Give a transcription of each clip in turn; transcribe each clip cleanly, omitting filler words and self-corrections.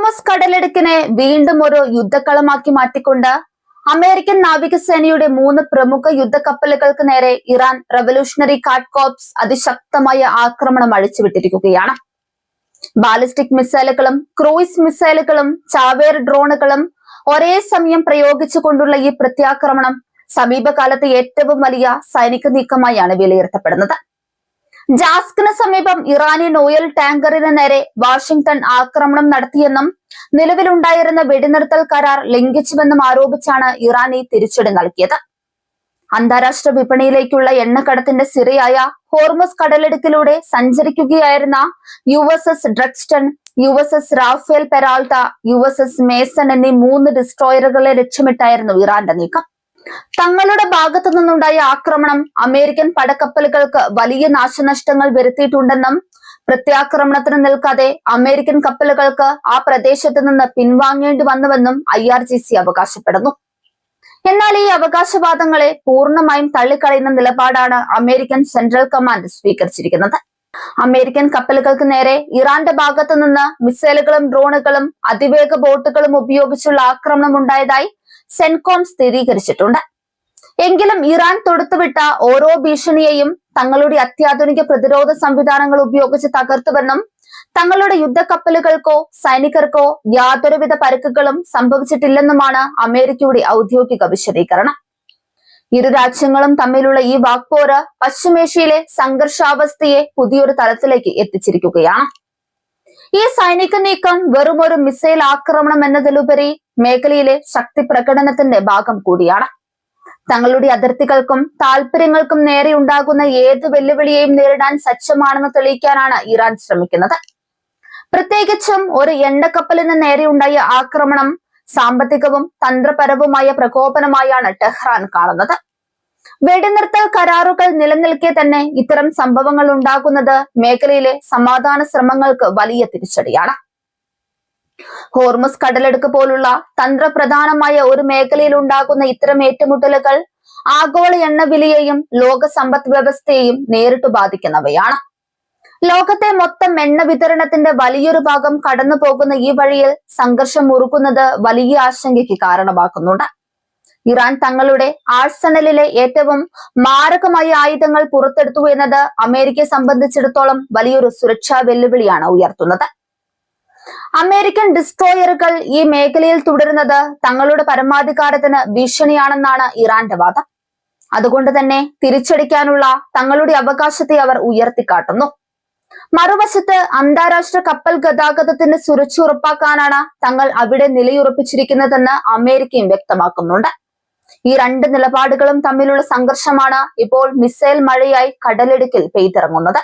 Hormuz കടലിടുക്കിനെ വീണ്ടും ഒരു യുദ്ധക്കളമാക്കി മാറ്റിക്കൊണ്ട് അമേരിക്കൻ നാവികസേനയുടെ 3 പ്രമുഖ യുദ്ധക്കപ്പലുകൾക്ക് നേരെ ഇറാൻ റവല്യൂഷണറി ഗാർഡ് കോർപ്സ് അതിശക്തമായ ആക്രമണം അഴിച്ചുവിട്ടിരിക്കുകയാണ്. ബാലിസ്റ്റിക് മിസൈലുകളും ക്രൂയിസ് മിസൈലുകളും ചാവേർ ഡ്രോണുകളും ഒരേ സമയം പ്രയോഗിച്ചുകൊണ്ടുള്ള ഈ പ്രത്യാക്രമണം സമീപകാലത്തെ ഏറ്റവും വലിയ സൈനിക നീക്കമായാണ് വിലയിരുത്തപ്പെടുന്നത്. ജാസ്കിന് സമീപം ഇറാനിയൻ ഓയിൽ ടാങ്കറിന് നേരെ വാഷിംഗ്ടൺ ആക്രമണം നടത്തിയെന്നും നിലവിലുണ്ടായിരുന്ന വെടിനിർത്തൽ കരാർ ലംഘിച്ചുവെന്നും ആരോപിച്ചാണ് ഇറാൻ ഈ തിരിച്ചടി നൽകിയത്. അന്താരാഷ്ട്ര വിപണിയിലേക്കുള്ള എണ്ണക്കടത്തിന്റെ സിരയായ ഹോർമസ് കടലിടുക്കിലൂടെ സഞ്ചരിക്കുകയായിരുന്ന USS Truxtun, USS Rafael Peralta, USS Mason എന്നീ 3 ഡിസ്ട്രോയറുകളെ ലക്ഷ്യമിട്ടായിരുന്നു ഇറാന്റെ നീക്കം. തങ്ങളുടെ ഭാഗത്തു നിന്നുണ്ടായ ആക്രമണം അമേരിക്കൻ പടക്കപ്പലുകൾക്ക് വലിയ നാശനഷ്ടങ്ങൾ വരുത്തിയിട്ടുണ്ടെന്നും പ്രത്യാക്രമണത്തിന് നിൽക്കാതെ അമേരിക്കൻ കപ്പലുകൾക്ക് ആ പ്രദേശത്ത് നിന്ന് പിൻവാങ്ങേണ്ടി വന്നുവെന്നും IRGC അവകാശപ്പെടുന്നു. എന്നാൽ ഈ അവകാശവാദങ്ങളെ പൂർണ്ണമായും തള്ളിക്കളയുന്ന നിലപാടാണ് അമേരിക്കൻ സെൻട്രൽ കമാൻഡ് സ്വീകരിച്ചിരിക്കുന്നത്. അമേരിക്കൻ കപ്പലുകൾക്ക് നേരെ ഇറാന്റെ ഭാഗത്തു നിന്ന് മിസൈലുകളും ഡ്രോണുകളും അതിവേഗ ബോട്ടുകളും ഉപയോഗിച്ചുള്ള ആക്രമണം ഉണ്ടായതായി സെൻകോം സ്ഥിരീകരിച്ചിട്ടുണ്ട്. എങ്കിലും ഇറാൻ തൊടുത്തുവിട്ട ഓരോ ഭീഷണിയെയും തങ്ങളുടെ അത്യാധുനിക പ്രതിരോധ സംവിധാനങ്ങൾ ഉപയോഗിച്ച് തകർത്തുവെന്നും തങ്ങളുടെ യുദ്ധക്കപ്പലുകൾക്കോ സൈനികർക്കോ യാതൊരുവിധ പരുക്കുകളും സംഭവിച്ചിട്ടില്ലെന്നുമാണ് അമേരിക്കയുടെ ഔദ്യോഗിക വിശദീകരണം. ഇരു രാജ്യങ്ങളും തമ്മിലുള്ള ഈ വാക്പോര് പശ്ചിമേഷ്യയിലെ സംഘർഷാവസ്ഥയെ പുതിയൊരു തലത്തിലേക്ക് എത്തിച്ചിരിക്കുകയാണ്. ഈ സൈനിക നീക്കം വെറുമൊരു മിസൈൽ ആക്രമണം എന്നതിലുപരി മേഖലയിലെ ശക്തി പ്രകടനത്തിന്റെ ഭാഗം കൂടിയാണ്. തങ്ങളുടെ അതിർത്തികൾക്കും താല്പര്യങ്ങൾക്കും നേരെ ഉണ്ടാകുന്ന ഏത് വെല്ലുവിളിയെയും നേരിടാൻ സജ്ജമാണെന്ന് തെളിയിക്കാനാണ് ഇറാൻ ശ്രമിക്കുന്നത്. പ്രത്യേകിച്ചും ഒരു എണ്ണക്കപ്പലിന് നേരെയുണ്ടായ ആക്രമണം സാമ്പത്തികവും തന്ത്രപരവുമായ പ്രകോപനമായാണ് ടെഹ്റാൻ കാണുന്നത്. വെടിനിർത്തൽ കരാറുകൾ നിലനിൽക്കെ തന്നെ ഇത്തരം സംഭവങ്ങൾ ഉണ്ടാകുന്നത് മേഖലയിലെ സമാധാന ശ്രമങ്ങൾക്ക് വലിയ തിരിച്ചടിയാണ്. ഹോർമസ് കടലെടുക്ക് പോലുള്ള തന്ത്രപ്രധാനമായ ഒരു മേഖലയിൽ ഉണ്ടാകുന്ന ഇത്തരം ഏറ്റുമുട്ടലുകൾ ആഗോള എണ്ണവിലയെയും ലോക സമ്പദ് വ്യവസ്ഥയെയും നേരിട്ട് ബാധിക്കുന്നവയാണ്. ലോകത്തെ മൊത്തം എണ്ണ വിതരണത്തിന്റെ വലിയൊരു ഭാഗം കടന്നു പോകുന്ന ഈ വഴിയിൽ സംഘർഷം മുറുക്കുന്നത് വലിയ ആശങ്കയ്ക്ക് കാരണമാക്കുന്നുണ്ട്. ഇറാൻ തങ്ങളുടെ ആഴ്സണലിലെ ഏറ്റവും മാരകമായ ആയുധങ്ങൾ പുറത്തെടുത്തു എന്നത് അമേരിക്കയെ സംബന്ധിച്ചിടത്തോളം വലിയൊരു സുരക്ഷാ വെല്ലുവിളിയാണ് ഉയർത്തുന്നത്. അമേരിക്കൻ ഡിസ്ട്രോയറുകൾ ഈ മേഖലയിൽ തുടരുന്നത് തങ്ങളുടെ പരമാധികാരത്തിന് ഭീഷണിയാണെന്നാണ് ഇറാന്റെ വാദം. അതുകൊണ്ട് തന്നെ തിരിച്ചടിക്കാനുള്ള തങ്ങളുടെ അവകാശത്തെ അവർ ഉയർത്തിക്കാട്ടുന്നു. മറുവശത്ത് അന്താരാഷ്ട്ര കപ്പൽ ഗതാഗതത്തിന്റെ സുരക്ഷ ഉറപ്പാക്കാനാണ് തങ്ങൾ അവിടെ നിലയുറപ്പിച്ചിരിക്കുന്നതെന്ന് അമേരിക്കയും വ്യക്തമാക്കുന്നുണ്ട്. ഈ 2 നിലപാടുകളും തമ്മിലുള്ള സംഘർഷമാണ് ഇപ്പോൾ മിസൈൽ മഴയായി കടലിടുക്കിൽ പെയ്തിറങ്ങുന്നത്.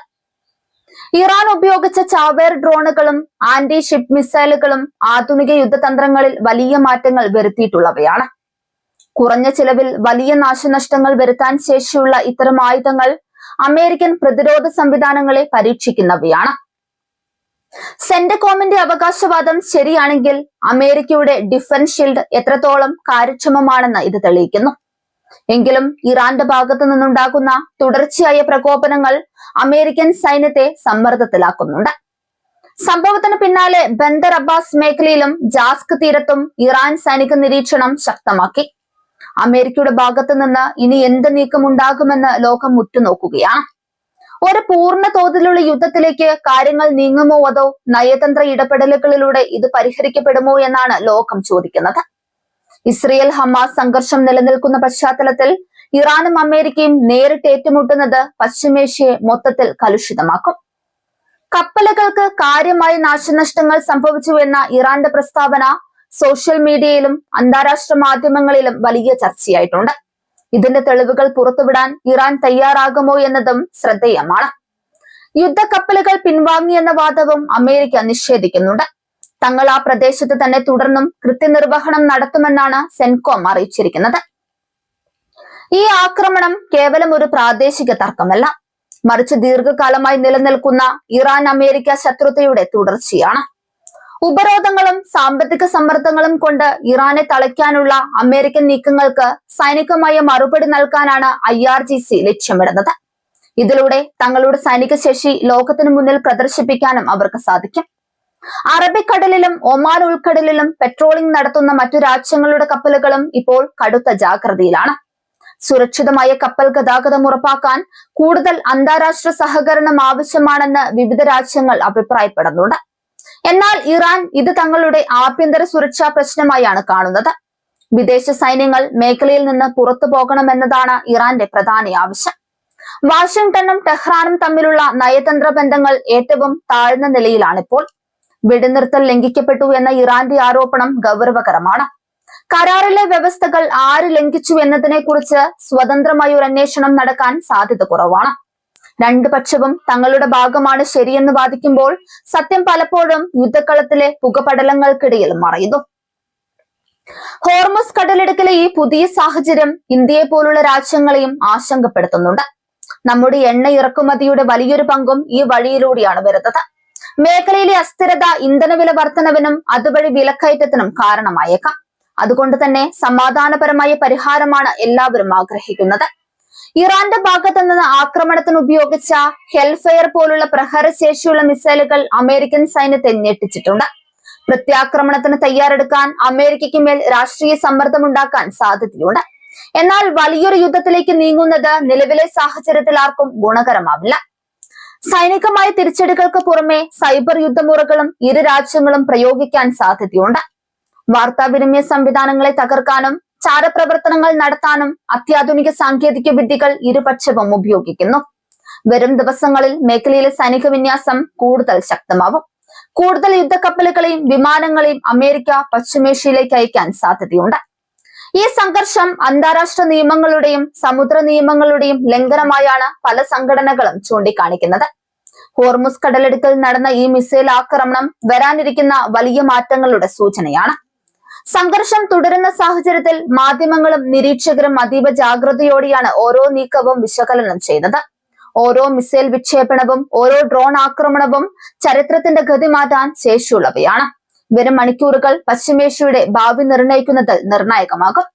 ഇറാൻ ഉപയോഗിച്ച ചാവേർ ഡ്രോണുകളും ആന്റി ഷിപ്പ് മിസൈലുകളും ആധുനിക യുദ്ധതന്ത്രങ്ങളിൽ വലിയ മാറ്റങ്ങൾ വരുത്തിയിട്ടുള്ളവയാണ്. കുറഞ്ഞ ചിലവിൽ വലിയ നാശനഷ്ടങ്ങൾ വരുത്താൻ ശേഷിയുള്ള ഇത്തരം ആയുധങ്ങൾ അമേരിക്കൻ പ്രതിരോധ സംവിധാനങ്ങളെ പരീക്ഷിക്കുന്നവയാണ്. സെന്റകോമിന്റെ അവകാശവാദം ശരിയാണെങ്കിൽ അമേരിക്കയുടെ ഡിഫൻസ് ഷീൽഡ് എത്രത്തോളം കാര്യക്ഷമമാണെന്ന് ഇത് തെളിയിക്കുന്നു. എങ്കിലും ഇറാന്റെ ഭാഗത്തു നിന്നുണ്ടാകുന്ന തുടർച്ചയായ പ്രകോപനങ്ങൾ അമേരിക്കൻ സൈന്യത്തെ സമ്മർദ്ദത്തിലാക്കുന്നുണ്ട്. സംഭവത്തിന് പിന്നാലെ ബന്ദർ അബ്ബാസ് മേഖലയിലും ജാസ്ക് തീരത്തും ഇറാൻ സൈനിക നിരീക്ഷണം ശക്തമാക്കി. അമേരിക്കയുടെ ഭാഗത്തു നിന്ന് ഇനി എന്ത് നീക്കമുണ്ടാകുമെന്ന് ലോകം ഉറ്റുനോക്കുകയാണ്. ഒരു പൂർണ്ണ തോതിലുള്ള യുദ്ധത്തിലേക്ക് കാര്യങ്ങൾ നീങ്ങുമോ അതോ നയതന്ത്ര ഇടപെടലുകളിലൂടെ ഇത് പരിഹരിക്കപ്പെടുമോ എന്നാണ് ലോകം ചോദിക്കുന്നത്. ഇസ്രയേൽ ഹമാസ് സംഘർഷം നിലനിൽക്കുന്ന പശ്ചാത്തലത്തിൽ ഇറാനും അമേരിക്കയും നേരിട്ട് ഏറ്റുമുട്ടുന്നത് പശ്ചിമേഷ്യയെ മൊത്തത്തിൽ കലുഷിതമാക്കും. കപ്പലുകൾക്ക് കാര്യമായ നാശനഷ്ടങ്ങൾ സംഭവിച്ചു എന്ന ഇറാന്റെ പ്രസ്താവന സോഷ്യൽ മീഡിയയിലും അന്താരാഷ്ട്ര മാധ്യമങ്ങളിലും വലിയ ചർച്ചയായിട്ടുണ്ട്. ഇതിന്റെ തെളിവുകൾ പുറത്തുവിടാൻ ഇറാൻ തയ്യാറാകുമോ എന്നതും ശ്രദ്ധേയമാണ്. യുദ്ധക്കപ്പലുകൾ പിൻവാങ്ങിയെന്ന വാദവും അമേരിക്ക നിഷേധിക്കുന്നുണ്ട്. തങ്ങൾ ആ പ്രദേശത്ത് തന്നെ തുടർന്നും കൃത്യനിർവഹണം നടത്തുമെന്നാണ് സെൻകോം അറിയിച്ചിരിക്കുന്നത്. ഈ ആക്രമണം കേവലം ഒരു പ്രാദേശിക തർക്കമല്ല, മറിച്ച് ദീർഘകാലമായി നിലനിൽക്കുന്ന ഇറാൻ അമേരിക്ക ശത്രുതയുടെ തുടർച്ചയാണ്. ഉപരോധങ്ങളും സാമ്പത്തിക സമ്മർദ്ദങ്ങളും കൊണ്ട് ഇറാനെ തളയ്ക്കാനുള്ള അമേരിക്കൻ നീക്കങ്ങൾക്ക് സൈനികമായ മറുപടി നൽകാനാണ് IRGC ലക്ഷ്യമിടുന്നത്. ഇതിലൂടെ തങ്ങളുടെ സൈനിക ശേഷി ലോകത്തിനു മുന്നിൽ പ്രദർശിപ്പിക്കാനും അവർക്ക് സാധിക്കും. അറബിക്കടലിലും ഒമാൻ ഉൾക്കടലിലും പെട്രോളിംഗ് നടത്തുന്ന മറ്റു രാജ്യങ്ങളുടെ കപ്പലുകളും ഇപ്പോൾ കടുത്ത ജാഗ്രതയിലാണ്. സുരക്ഷിതമായ കപ്പൽ ഗതാഗതം ഉറപ്പാക്കാൻ കൂടുതൽ അന്താരാഷ്ട്ര സഹകരണം ആവശ്യമാണെന്ന് വിവിധ രാജ്യങ്ങൾ അഭിപ്രായപ്പെടുന്നുണ്ട്. എന്നാൽ ഇറാൻ ഇത് തങ്ങളുടെ ആഭ്യന്തര സുരക്ഷാ പ്രശ്നമായാണ് കാണുന്നത്. വിദേശ സൈന്യങ്ങൾ മേഖലയിൽ നിന്ന് പുറത്തു പോകണമെന്നതാണ് ഇറാന്റെ പ്രധാന ആവശ്യം. വാഷിംഗ്ടണും ടെഹ്റാനും തമ്മിലുള്ള നയതന്ത്ര ബന്ധങ്ങൾ ഏറ്റവും താഴ്ന്ന നിലയിലാണിപ്പോൾ. വെടിനിർത്തൽ ലംഘിക്കപ്പെട്ടു എന്ന ഇറാന്റെ ആരോപണം ഗൗരവകരമാണ്. കരാറിലെ വ്യവസ്ഥകൾ ആര് ലംഘിച്ചു എന്നതിനെ കുറിച്ച് സ്വതന്ത്രമായ ഒരു അന്വേഷണം നടക്കാൻ സാധ്യത കുറവാണ്. രണ്ടു പക്ഷവും തങ്ങളുടെ ഭാഗമാണ് ശരിയെന്ന് വാദിക്കുമ്പോൾ സത്യം പലപ്പോഴും യുദ്ധക്കളത്തിലെ പുകപടലങ്ങൾക്കിടയിൽ മറയുന്നു. ഹോർമുസ് കടലിടുക്കിലെ ഈ പുതിയ സാഹചര്യം ഇന്ത്യയെ പോലുള്ള രാജ്യങ്ങളെയും ആശങ്കപ്പെടുത്തുന്നുണ്ട്. നമ്മുടെ എണ്ണ ഇറക്കുമതിയുടെ വലിയൊരു പങ്കും ഈ വഴിയിലൂടെയാണ് വരുന്നത്. മേഖലയിലെ അസ്ഥിരത ഇന്ധനവില വർധനവിനും അതുവഴി വിലക്കയറ്റത്തിനും കാരണമായേക്കാം. അതുകൊണ്ട് തന്നെ സമാധാനപരമായ പരിഹാരമാണ് എല്ലാവരും ആഗ്രഹിക്കുന്നത്. ഇറാന്റെ ഭാഗത്തു നിന്ന് ആക്രമണത്തിന് ഉപയോഗിച്ച ഹെൽഫയർ പോലുള്ള പ്രഹരശേഷിയുള്ള മിസൈലുകൾ അമേരിക്കൻ സൈന്യത്തെ ഞെട്ടിച്ചിട്ടുണ്ട്. പ്രത്യാക്രമണത്തിന് തയ്യാറെടുക്കാൻ അമേരിക്കയ്ക്ക് മേൽ രാഷ്ട്രീയ സമ്മർദ്ദമുണ്ടാക്കാൻ സാധ്യതയുണ്ട്. എന്നാൽ വലിയൊരു യുദ്ധത്തിലേക്ക് നീങ്ങുന്നത് നിലവിലെ സാഹചര്യത്തിൽ ആർക്കും ഗുണകരമാവില്ല. സൈനികമായ തിരിച്ചടികൾക്ക് പുറമെ സൈബർ യുദ്ധമുറകളും ഇരു രാജ്യങ്ങളും പ്രയോഗിക്കാൻ സാധ്യതയുണ്ട്. വാർത്താവിനിമയ സംവിധാനങ്ങളെ തകർക്കാനും ചാരപ്രവർത്തനങ്ങൾ നടത്താനും അത്യാധുനിക സാങ്കേതിക വിദ്യകൾ ഇരുപക്ഷവും ഉപയോഗിക്കുന്നു. വരും ദിവസങ്ങളിൽ മേഖലയിലെ സൈനിക വിന്യാസം കൂടുതൽ ശക്തമാവും. കൂടുതൽ യുദ്ധക്കപ്പലുകളെയും വിമാനങ്ങളെയും അമേരിക്ക പശ്ചിമേഷ്യയിലേക്ക് അയക്കാൻ സാധ്യതയുണ്ട്. ഈ സംഘർഷം അന്താരാഷ്ട്ര നിയമങ്ങളുടെയും സമുദ്ര നിയമങ്ങളുടെയും ലംഘനമായാണ് പല സംഘടനകളും ചൂണ്ടിക്കാണിക്കുന്നത്. ഹോർമുസ് കടലിടുക്കിൽ നടന്ന ഈ മിസൈൽ ആക്രമണം വരാനിരിക്കുന്ന വലിയ മാറ്റങ്ങളുടെ സൂചനയാണ്. സംഘർഷം തുടരുന്ന സാഹചര്യത്തിൽ മാധ്യമങ്ങളും നിരീക്ഷകരും അതീവ ജാഗ്രതയോടെയാണ് ഓരോ നീക്കവും വിശകലനം ചെയ്തത്. ഓരോ മിസൈൽ വിക്ഷേപണവും ഓരോ ഡ്രോൺ ആക്രമണവും ചരിത്രത്തിന്റെ ഗതി മാറ്റാൻ ശേഷിയുള്ളവയാണ്. വരും മണിക്കൂറുകൾ പശ്ചിമേഷ്യയുടെ ഭാവി നിർണ്ണയിക്കുന്നതിൽ നിർണായകമാകും.